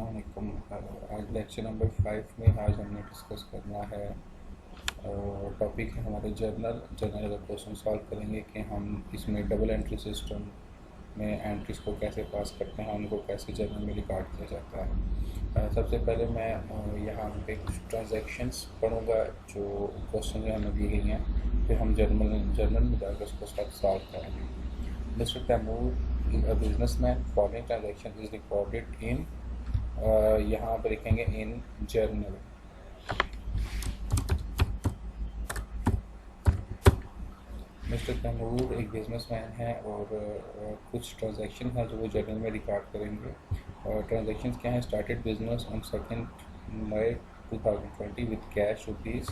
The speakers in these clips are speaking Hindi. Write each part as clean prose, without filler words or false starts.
अस्सलामुअलैकुम। आज लेक्चर नंबर 5 में आज हमने डिस्कस करना है टॉपिक है हमारे जर्नल का क्वेश्चन सॉल्व करेंगे कि हम इसमें डबल एंट्री सिस्टम में एंट्रीज को कैसे पास करते हैं, उनको कैसे जर्नल में रिकॉर्ड किया जाता है। सबसे पहले मैं यहाँ पे कुछ ट्रांजैक्शंस पढ़ूँगा जो क्वेश्चन में हमें दी गई हैं, फिर हम जर्नल में जाकर उसको सॉल्व करेंगे। Mister Taimur a businessman, following transaction is recorded in यहाँ पर लिखेंगे इन जर्नल। मिस्टर तैमूर एक बिजनेसमैन है और कुछ ट्रांजैक्शन है जो वो जर्नल में रिकॉर्ड करेंगे। ट्रांजैक्शन क्या हैं? Started business on 2 May 2020 with cash rupees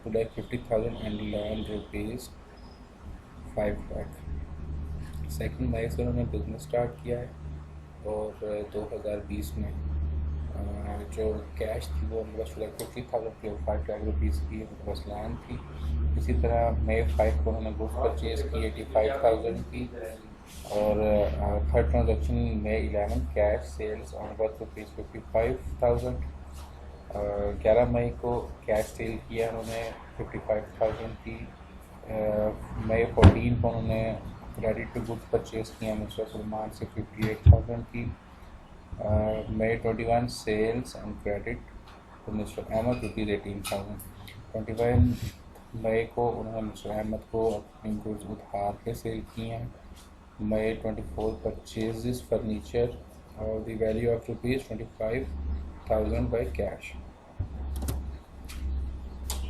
2,50,000 and land rupees 5 lakh. 2 मई से उन्होंने बिज़नेस स्टार्ट किया है और 2020 में जो कैश थी वो उनके पास 50,000 की और 5 लाख रुपीज़ की उनके पास लैंड थी। इसी तरह मई 5 को उन्होंने गुड्स परचेज की 85,000 की और third transaction May 11 cash sales on worth rupees 55,000। 11 मई को कैश सेल किया उन्होंने 55,000 की। मई 14 को उन्होंने क्रेडिट पे गुड्स परचेज किया मिस्टर सलमान से 58,000 की। मई 21 सेल्स एंड क्रेडिट तो मिस्टर अहमद रुपीज़ 18,000। 21 मई को उन्होंने मिस्टर अहमद को अपनी गुड्स उधार पे सेल किए हैं। मई 24 परचेजेस फर्नीचर और the value of rupees 25,000 by cash.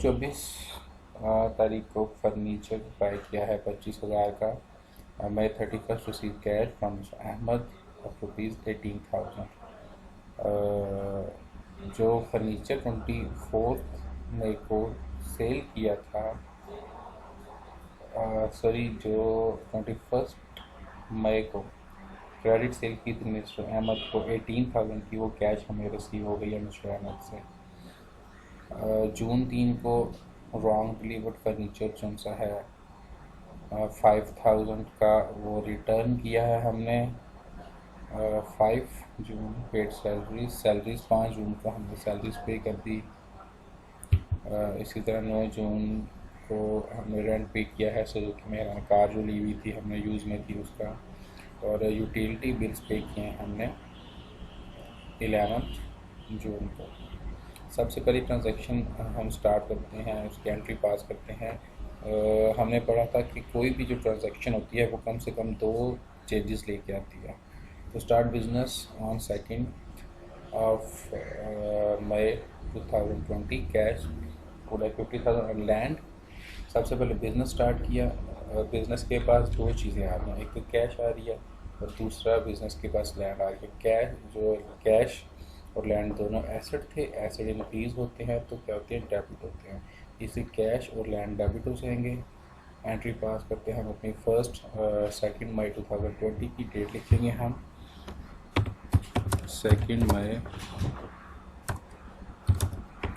24 तारीख को फर्नीचर बाई किया है 25,000 का। May 31 receive cash from Ahmed of rupees 18,000। जो फर्नीचर 24 मई को सेल किया था, जो 21 मई को क्रेडिट सेल की थी मिस्टर अहमद को 18,000 की, वो कैश हमें रिसीव हो गई है मिस्टर अहमद से। जून 3 को रॉन्ग डिलीवर्ड फर्नीचर जो सा है 5,000 का वो रिटर्न किया है हमने। 5 जून पेड सैलरीज 5 जून को हमने सैलरीज पे कर दी। इसी तरह 9 जून को हमने रेंट पे किया है सुजुकी में, कार जो ली हुई थी हमने यूज़ में थी उसका। और यूटिलिटी बिल्स पे किए हैं हमने 11 जून को। सबसे पहली ट्रांजैक्शन हम स्टार्ट करते हैं, उसकी एंट्री पास करते हैं। हमने पढ़ा था कि कोई भी जो ट्रांजैक्शन होती है वो कम से कम 2 चेंजेस लेके आती है। तो start business on 2 May 2020 cash 50,000 land. सबसे पहले बिज़नेस स्टार्ट किया। बिज़नेस के पास 2 चीज़ें आ रही हैं, एक तो कैश आ रही है और दूसरा बिज़नेस के पास लैंड आ रही है। कैश और लैंड दोनों एसेट थे। एसेट इंक्रीज होते हैं तो क्या होते हैं? डेबिट होते हैं। इसे कैश और लैंड डेबिट हो जाएंगे। एंट्री पास करते हैं हम अपनी 2 मई 2020 की डेट लिखेंगे हम 2 मई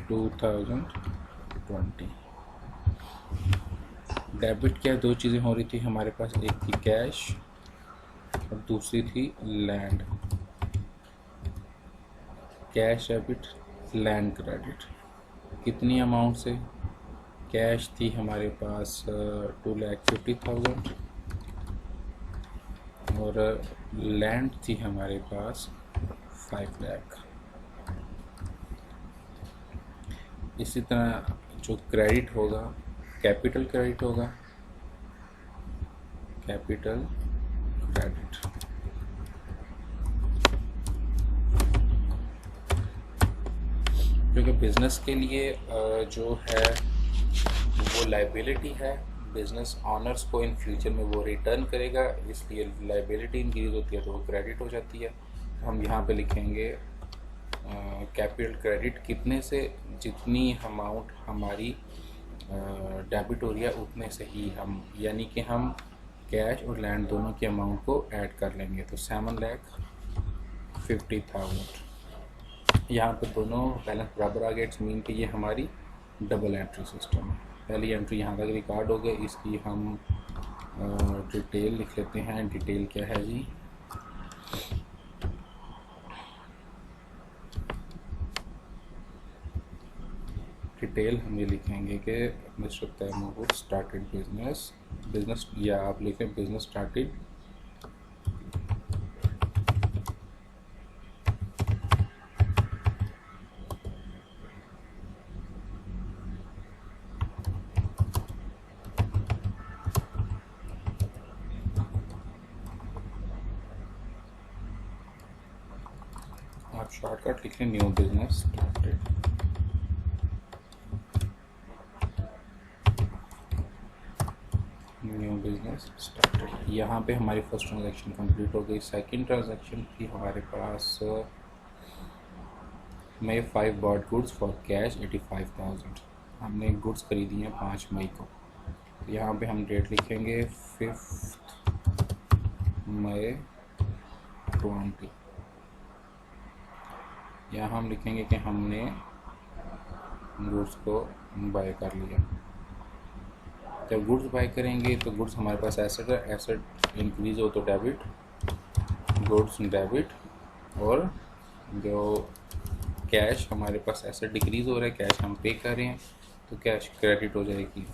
2020। डेबिट क्या 2 चीज़ें हो रही थी हमारे पास, एक थी कैश और दूसरी थी land. Cash debit, land credit. कितनी अमाउंट से? कैश थी हमारे पास 2,50,000 और लैंड थी हमारे पास 5 लाख। इसी तरह जो क्रेडिट होगा कैपिटल क्रेडिट होगा, कैपिटल क्रेडिट। क्योंकि बिज़नेस के लिए जो है वो लाइबिलिटी है, बिज़नेस ऑनर्स को इन फ्यूचर में वो रिटर्न करेगा, इसलिए लाइबिलिटी इंक्रीज होती है तो वो क्रेडिट हो जाती है। हम यहाँ पे लिखेंगे कैपिटल क्रेडिट कितने से? जितनी अमाउंट हमारी डेबिट हो रही है उतने से ही हम, यानी कि हम कैश और लैंड दोनों की अमाउंट को ऐड कर लेंगे। तो 7,50,000। यहाँ पे दोनों बैलेंस बराबर आ गए। इट्स मीन कि ये हमारी डबल एंट्री सिस्टम है। पहली एंट्री यहाँ तक रिकॉर्ड हो गई, इसकी हम डिटेल लिख लेते हैं। डिटेल क्या है जी? डिटेल हम ये लिखेंगे कि मिस्टर तैमूर स्टार्टेड बिजनेस या आप लिखें बिजनेस स्टार्टेड आप शॉर्टकट लिखें new business started. New business started. यहाँ पे हमारी फर्स्ट ट्रांजैक्शन कंप्लीट हो गई। सेकंड ट्रांजैक्शन थी हमारे पास May 5 bought goods for cash 85,000। हमने गुड्स खरीदी हैं 5 मई को। यहाँ पे हम डेट लिखेंगे 5 मई 20। यहाँ हम लिखेंगे कि हमने गुड्स को बाय कर लिया। जब गुड्स बाय करेंगे तो गुड्स हमारे पास एसेट है, एसेट इंक्रीज हो तो डेबिट, गुड्स डेबिट, और जो कैश हमारे पास एसेट डिक्रीज हो रहा है, कैश हम पे कर रहे हैं तो कैश क्रेडिट हो जाएगी।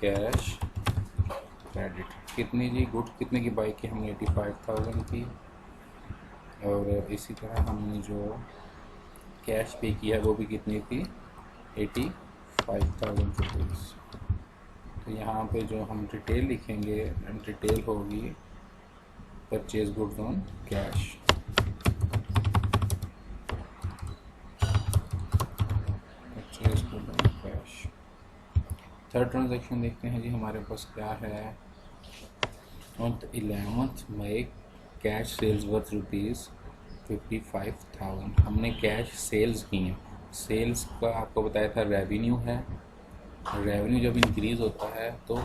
कैश क्रेडिट कितनी जी, गुड्स कितने की बाई की हमने 85,000 की, और इसी तरह हमने जो कैश पे किया वो भी कितनी थी 85,000 रुपीज़। तो यहाँ पे जो हम डिटेल लिखेंगे, डिटेल होगी purchase goods on cash. Purchase goods on cash. Third transaction देखते हैं जी हमारे पास क्या है। On 11 May cash sales worth rupees 55,000। हमने कैश सेल्स की हैं। सेल्स का आपको बताया था रेवेन्यू है। रेवेन्यू जब इंक्रीज़ होता है तो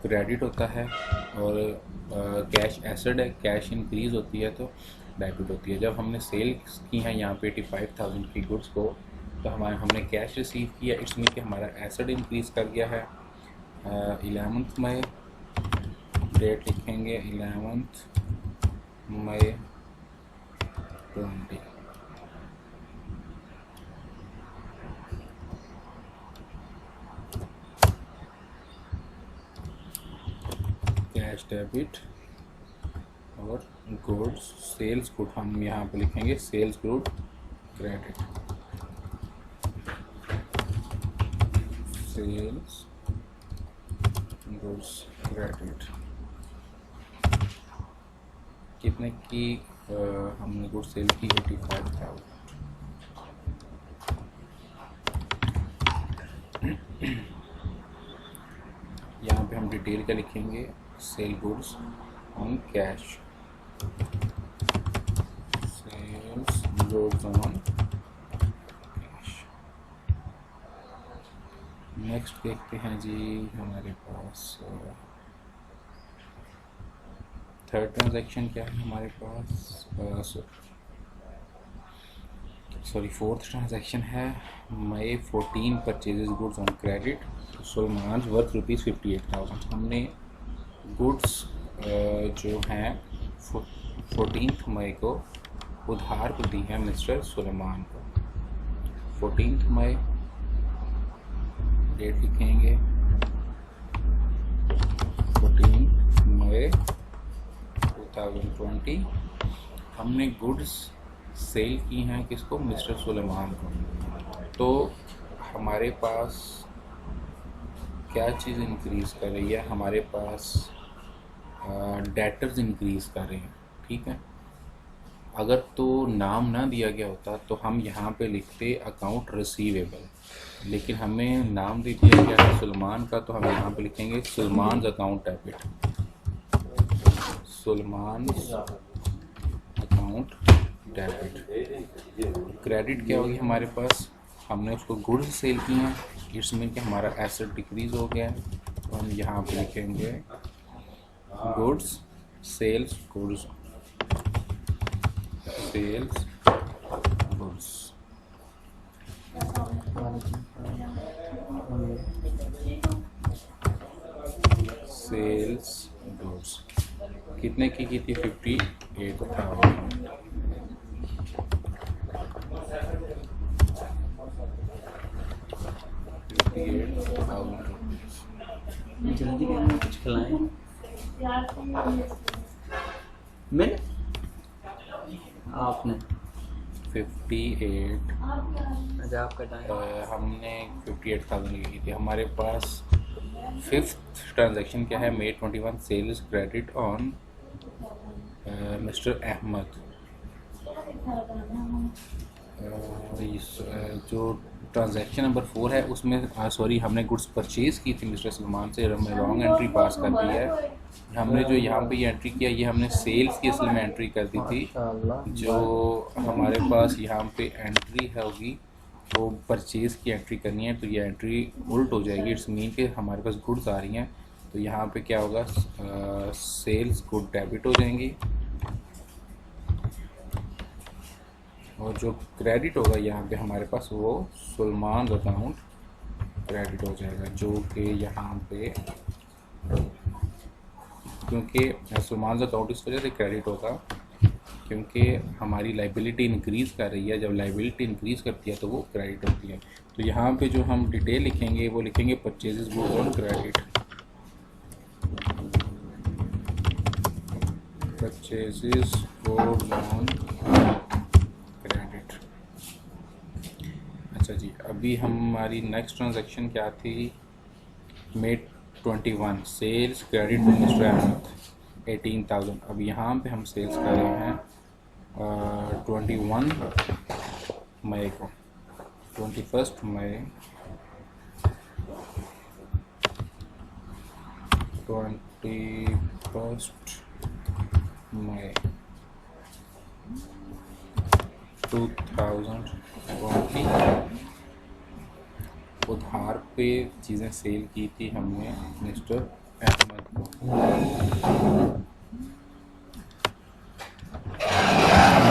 क्रेडिट होता है, और कैश एसेट है, कैश इंक्रीज़ होती है तो डेबिट होती है। जब हमने सेल्स की हैं यहाँ पे 85,000 की गुड्स को, तो हमने कैश रिसीव किया, इट्स मीन कि हमारा एसेट इंक्रीज़ कर गया है। 11 मई डेट लिखेंगे 11 मई 20। कैश डेबिट और गुड्स सेल्स गुड हम यहाँ पे लिखेंगे sales good credit. Sales goods credit कितने की हमने गुड्स सेल की 85,000। यहाँ पे हम डिटेल का लिखेंगे sale goods on cash. Sales goods on cash. Next देखते हैं जी हमारे पास थर्ड ट्रांजैक्शन क्या है हमारे पास, फोर्थ ट्रांजैक्शन है मई 14 purchases goods on credit Salman worth rupees 58,000। हमने गुड्स जो हैं 14 मई को उधार को दी है मिस्टर सुलेमान को। 14 मई डेट लिखेंगे 14 मई 2020। हमने गुड्स सेल की हैं किसको, मिस्टर सुलेमान को। तो हमारे पास क्या चीज़ इंक्रीज़ कर रही है, हमारे पास डेटर्स इंक्रीज़ कर रहे हैं। ठीक है, अगर तो नाम ना दिया गया होता तो हम यहाँ पे लिखते अकाउंट रिसीवेबल, लेकिन हमें नाम दे दिया गया है सुलेमान का, तो हम यहाँ पे लिखेंगे Suleman account debit. Suleman account debit. Credit क्या होगी हमारे पास, हमने उसको गुड्स सेल की हैं, इट्स मीन कि हमारा एसेट डिक्रीज हो गया है, तो हम यहाँ पे लिखेंगे goods sales goods sales goods. Sales goods कितने की थी 58,000। 58,000 रुपीज़। जल्दी करना, कुछ खिलाएं। मैंने आपने 58 अच्छा आपका टाइम हमने 58,000 की थी। हमारे पास फिफ्थ ट्रांजैक्शन क्या है, May 21 sales credit on mister Ahmed. जो ट्रांजैक्शन नंबर 4 है उसमें सॉरी हमने गुड्स परचेज़ की थी मिस्टर सलमान से, हमने रॉन्ग एंट्री पास कर दी है। हमने जो यहाँ पे ये एंट्री किया ये हमने सेल्स की असल में एंट्री कर दी थी। जो हमारे पास यहाँ पे एंट्री है होगी वो परचेज़ की एंट्री करनी है, तो ये एंट्री उल्ट हो जाएगी। इट्स मीन कि हमारे पास गुड्स आ रही हैं, तो यहाँ पे क्या होगा, सेल्स गुड डेबिट हो जाएंगी और जो क्रेडिट होगा यहाँ पे हमारे पास वो सलमान अकाउंट क्रेडिट हो जाएगा, जो कि यहाँ पे क्योंकि सलमान अकाउंट इस वजह से क्रेडिट होगा क्योंकि हमारी लाइबिलिटी इंक्रीज़ कर रही है। जब लाइबिलिटी इंक्रीज़ करती है तो वो क्रेडिट होती है। तो यहाँ पे जो हम डिटेल लिखेंगे वो लिखेंगे purchases goods on credit, purchases goods on credit. अच्छा जी, अभी हमारी नेक्स्ट ट्रांजैक्शन क्या थी, May 21 sales credit to mister Ahmed 18,000। अब यहाँ पे हम सेल्स कर रहे हैं 21 मई को, 21 मई 21 मई 2020 उधार पे चीज़ें सेल की थी हमने मिस्टर अहमद को।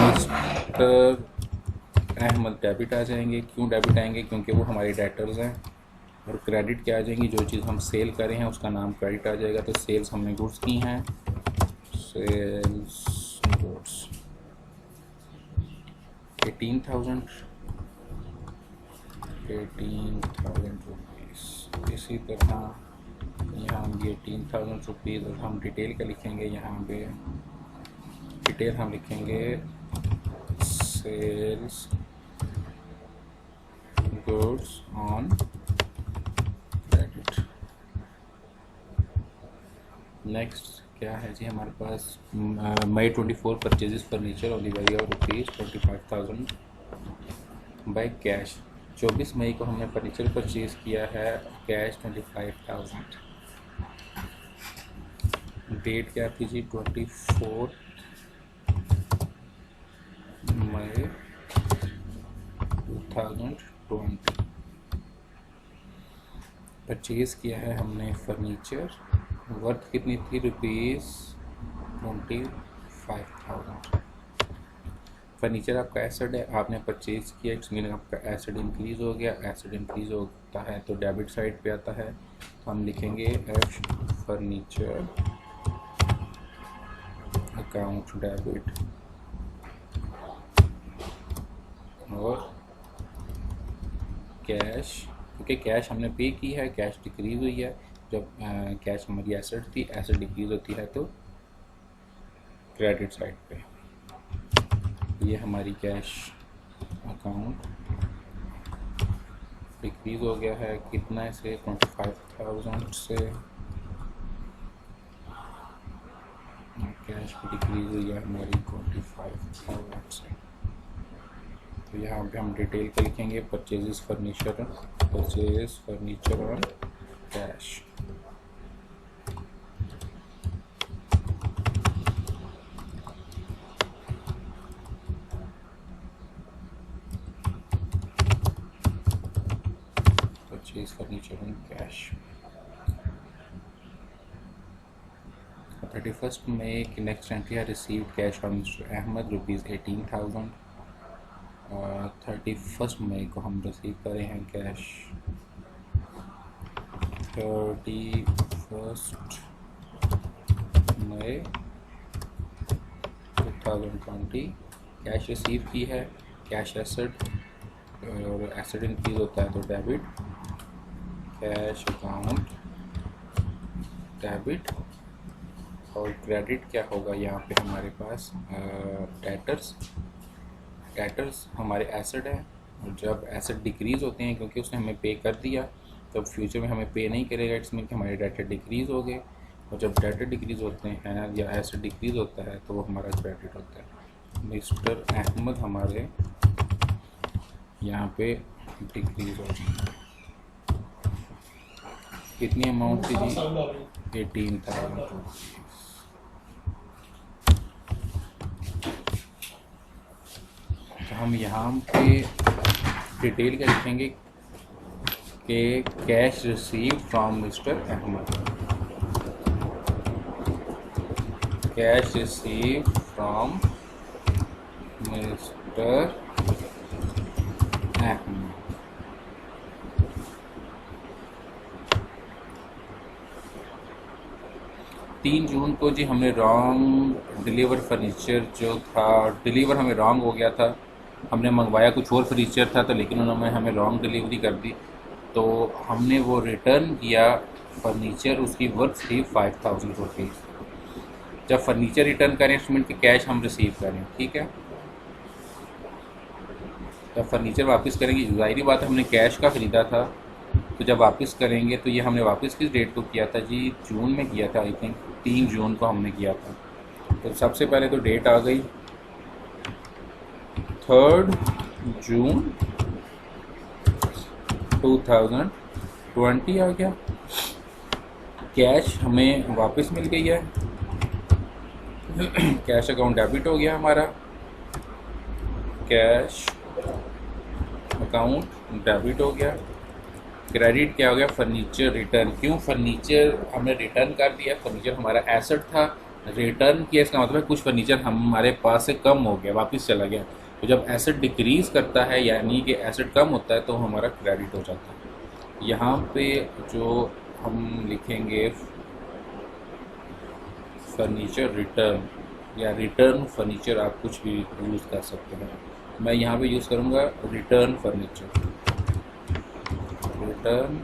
मिस्टर अहमद डेबिट आ जाएंगे। क्यों डेबिट आएंगे? क्योंकि वो हमारे डेटर्स हैं। और क्रेडिट क्या आ जाएंगी, जो चीज़ हम सेल कर रहे हैं उसका नाम क्रेडिट आ जाएगा। तो सेल्स हमने गुड्स की हैं, सेल्स गुड्स 18,000 रुपीज़। इसी तरह यहाँ भी 18,000 रुपीज़। और हम डिटेल का लिखेंगे, यहाँ पे डिटेल हम लिखेंगे sales goods on credit. Next क्या है जी हमारे पास, May 24 purchases furniture on the value of rupees 25,000 by cash. 24 मई को हमने फर्नीचर परचेज किया है, कैश 25,000। डेट क्या थी जी, 24 मई 2020। परचेज किया है हमने फर्नीचर, वर्थ कितनी थी, रुपीज़ 25,000। फर्नीचर आपका एसेट है, आपने परचेज किया, इट्स मीन आपका एसेट इंक्रीज़ हो गया। एसेट इंक्रीज़ होता है तो डेबिट साइड पे आता है, तो हम लिखेंगे एफ फर्नीचर अकाउंट डेबिट। और कैश, क्योंकि कैश हमने पे की है, कैश डिक्रीज़ हुई है। जब कैश हमारी एसेट थी, एसेट डिक्रीज़ होती है तो क्रेडिट साइड पे। ये हमारी कैश अकाउंट डिक्रीज़ हो गया है, कितना से 25,000 से कैश की डिक्रीज़ हुई है हमारी 25,000 से। तो यहाँ पे हम डिटेल का लिखेंगे purchase furniture on cash. Purchase furniture on cash. 31 मई की नेक्स्ट एंट्री है, received cash from mister Ahmed rupees 18,000। 31 मई को हम रिसीव करे हैं कैश। 31 मई 2020 कैश रिसीव की है। कैश एसेट, और एसेट इंक्रीज होता है तो डेबिट। कैश अकाउंट डेबिट, और क्रेडिट क्या होगा यहाँ पे हमारे पास डेटर्स हमारे एसेट है। और जब एसेट डिक्रीज़ होते हैं क्योंकि उसने हमें पे कर दिया, तो फ्यूचर में हमें पे नहीं करेगा, इसमें कि हमारे डेटर डिक्रीज़ हो गए। और जब डेटर डिक्रीज़ होते हैं या एसेट डिक्रीज़ होता है तो वो हमारा क्रेडिट होता है। मिस्टर अहमद हमारे यहाँ पे डिक्रीज़ हो गई। कितनी अमाउंट थी जी? 18,000। तो हम यहाँ पे डिटेल क्या लिखेंगे कि cash receive from mister Ahmed, cash receive from mister Ahmed. 3 जून को जी हमने रॉन्ग डिलीवर फर्नीचर जो था, डिलीवर हमें रॉन्ग हो गया था। हमने मंगवाया कुछ और फर्नीचर था, तो लेकिन उन्होंने हमें रॉन्ग डिलीवरी कर दी, तो हमने वो रिटर्न किया फर्नीचर। उसकी वर्थ थी 5,000 रुपीज़। जब फर्नीचर रिटर्न करें उसमें के कैश हम रिसीव करें, ठीक है। जब फर्नीचर वापस करेंगे, ज़ाहिर बात है हमने कैश का ख़रीदा था, तो जब वापस करेंगे तो ये हमने वापस किस डेट को किया था जी? जून में किया था, आई थिंक 3 जून को हमने किया था। तो सबसे पहले तो डेट आ गई 3 जून 2020 आ गया। कैश हमें वापस मिल गई है, कैश अकाउंट डेबिट हो गया हमारा, कैश अकाउंट डेबिट हो गया। क्रेडिट क्या हो गया? Furniture return. क्यों फर्नीचर हमने रिटर्न कर दिया? फर्नीचर हमारा एसेट था, रिटर्न किया, इसका मतलब है कुछ फर्नीचर हमारे पास से कम हो गया, वापस चला गया। तो जब एसेट डिक्रीज़ करता है यानी कि एसेट कम होता है तो हमारा क्रेडिट हो जाता है। यहाँ पे जो हम लिखेंगे फर्नीचर रिटर्न या रिटर्न फर्नीचर, आप कुछ भी यूज़ कर सकते हैं। मैं यहाँ पे यूज़ करूँगा return furniture, return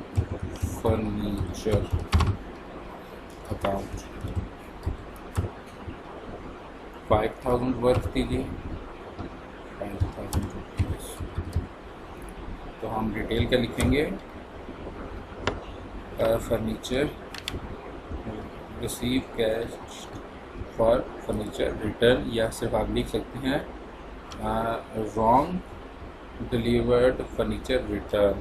furniture account. 5,000 worth कीजिए, 5,000 रुपीज़। तो हम डिटेल क्या लिखेंगे? Furniture receive cash for furniture return, या सिर्फ आप लिख सकते हैं रॉन्ग डिलीवर्ड फर्नीचर रिटर्न।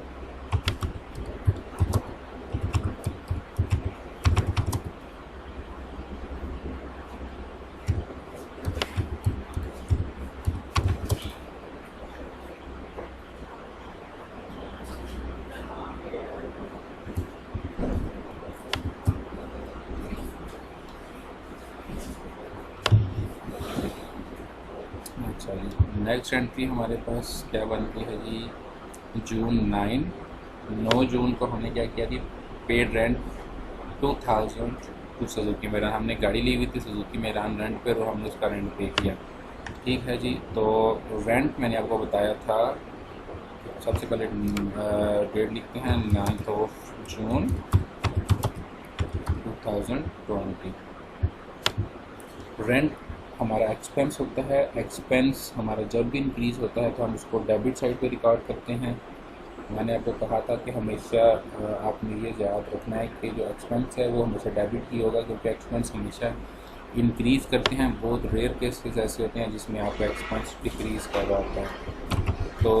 अच्छा जी, नेक्स्ट एंट्री हमारे पास क्या बनती है जी? जून 9 जून को हमने क्या किया थी? Paid rent 2,000 to Suzuki Mehran. हमने गाड़ी ली हुई थी सुजुकी मेरान रेंट पर, और हमने उसका रेंट पे किया, ठीक है जी। तो रेंट मैंने आपको बताया था, सबसे पहले डेट लिखते हैं 9 जून 2020। रेंट हमारा एक्सपेंस होता है। एक्सपेंस हमारा जब भी इंक्रीज़ होता है तो हम उसको डेबिट साइड पे रिकॉर्ड करते हैं। मैंने आपको कहा था कि हमेशा आपने ये याद रखना है कि जो एक्सपेंस है वो हमेशा डेबिट ही होगा, क्योंकि एक्सपेंस हमेशा इंक्रीज़ करते हैं। बहुत रेयर केसेस ऐसे होते हैं जिसमें आपका एक्सपेंस डिक्रीज़ कर रहा होता है। तो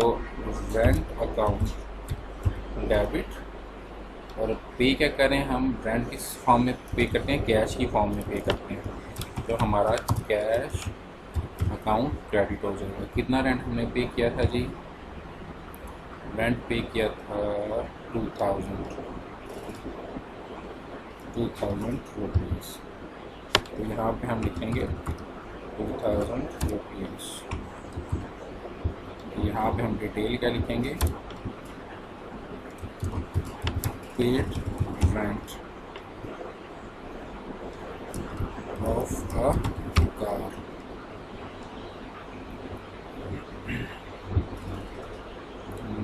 रेंट अकाउंट डेबिट, और पे क्या करें हम? रेंट किस फॉर्म में पे करते हैं? कैश की फॉर्म में पे करते हैं। तो हमारा कैश अकाउंट क्रेडिट हो जाएगा। कितना रेंट हमने पे किया था जी? रेंट पे किया था 2,000 रुपीज़। तो यहाँ पे हम लिखेंगे 2,000 रुपीज़। यहाँ पे हम डिटेल क्या लिखेंगे? Paid rent of a car.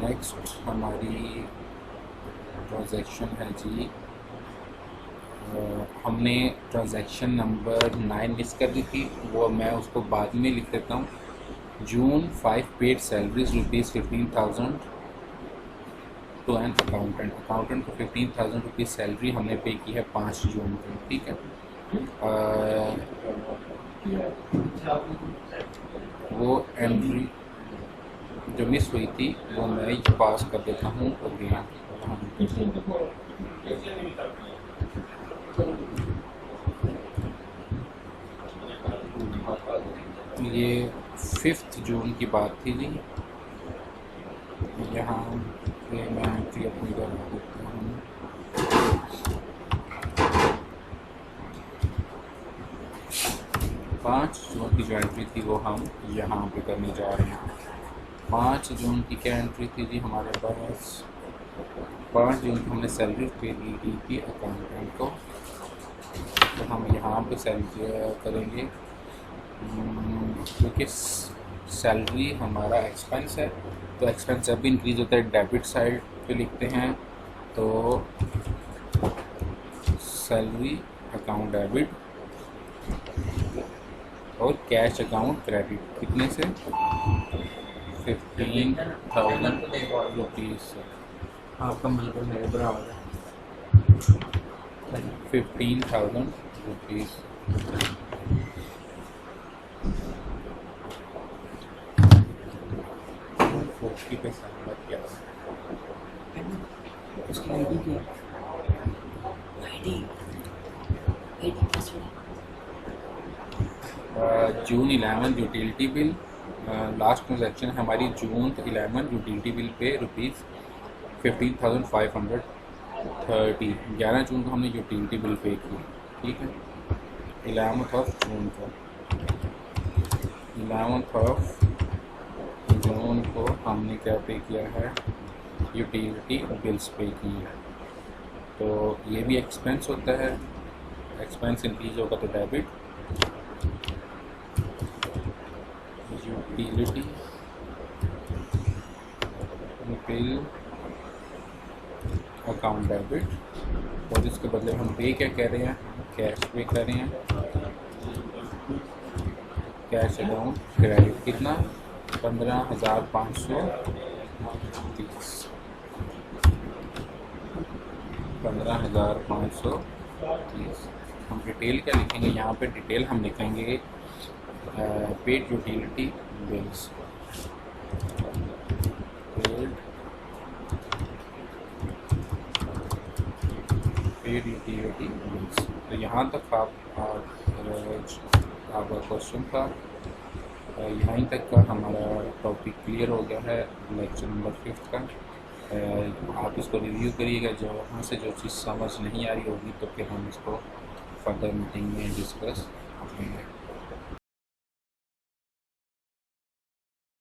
Next हमारी ट्रांजैक्शन है जी, हमने ट्रांजैक्शन नंबर 9 मिस कर दी थी, वो मैं उसको बाद में लिख देता हूँ। June 5 paid salaries rupees 15,000 to an accountant. Accountant को 15,000 रुपीज़ सैलरी हमने पे की है 5 जून को, ठीक है। वो एंट्री जो मिस हुई थी वो मैं पास कर देता हूँ अगेन। ये 5 जून की बात थी जी। यहाँ पे मैं एंट्री अपनी करवा देता हूँ। 5 जून की जो एंट्री थी वो हम यहाँ पे करने जा रहे हैं। 5 जून की क्या एंट्री थी जी हमारे पास? 5 जून को हमने सैलरी पे दी थी अकाउंटेंट को, तो हम यहाँ पे सैलरी करेंगे क्योंकि सैलरी हमारा एक्सपेंस है, तो एक्सपेंस जब भी इंक्रीज होता है डेबिट साइड पे लिखते हैं, तो सैलरी अकाउंट डेबिट और कैश अकाउंट क्रेडिट। कितने से? 15,000 रुपीज़। आपका मतलब मेरे बराबर है। 15,000 रुपीज़। फोर्टी पे सहमत क्या? उसकी आईडी क्या? ID password. June 11 utility bill, last transaction हमारी जून 11 यूटिलिटी बिल पे रुपीज़ 15,530। 11 जून को हमने यूटिलिटी बिल पे की, ठीक है। 11th ऑफ जून को 11th ऑफ जून को हमने क्या पे किया है? यूटिलिटी बिल्स पे की है। तो ये भी एक्सपेंस होता है, एक्सपेंस इंक्रीज होगा तो debit, utility bill account debit, और इसके बदले हम पे क्या कह रहे हैं? कैश पे कर रहे हैं। कैश अकाउंट क्रेडिट कितना? 15,530। 15,530। हम डिटेल क्या लिखेंगे यहाँ पे? डिटेल हम लिखेंगे paid utility bills. Paid utility bills. तो यहाँ तक आपका क्वेश्चन था, यहीं तक का हमारा टॉपिक क्लियर हो गया है लेक्चर नंबर 5 का। आप इसको रिव्यू करिएगा, जो वहाँ से जो चीज़ समझ नहीं आ रही होगी तो फिर हम इसको फर्दर मीटिंग में डिस्कस करेंगे।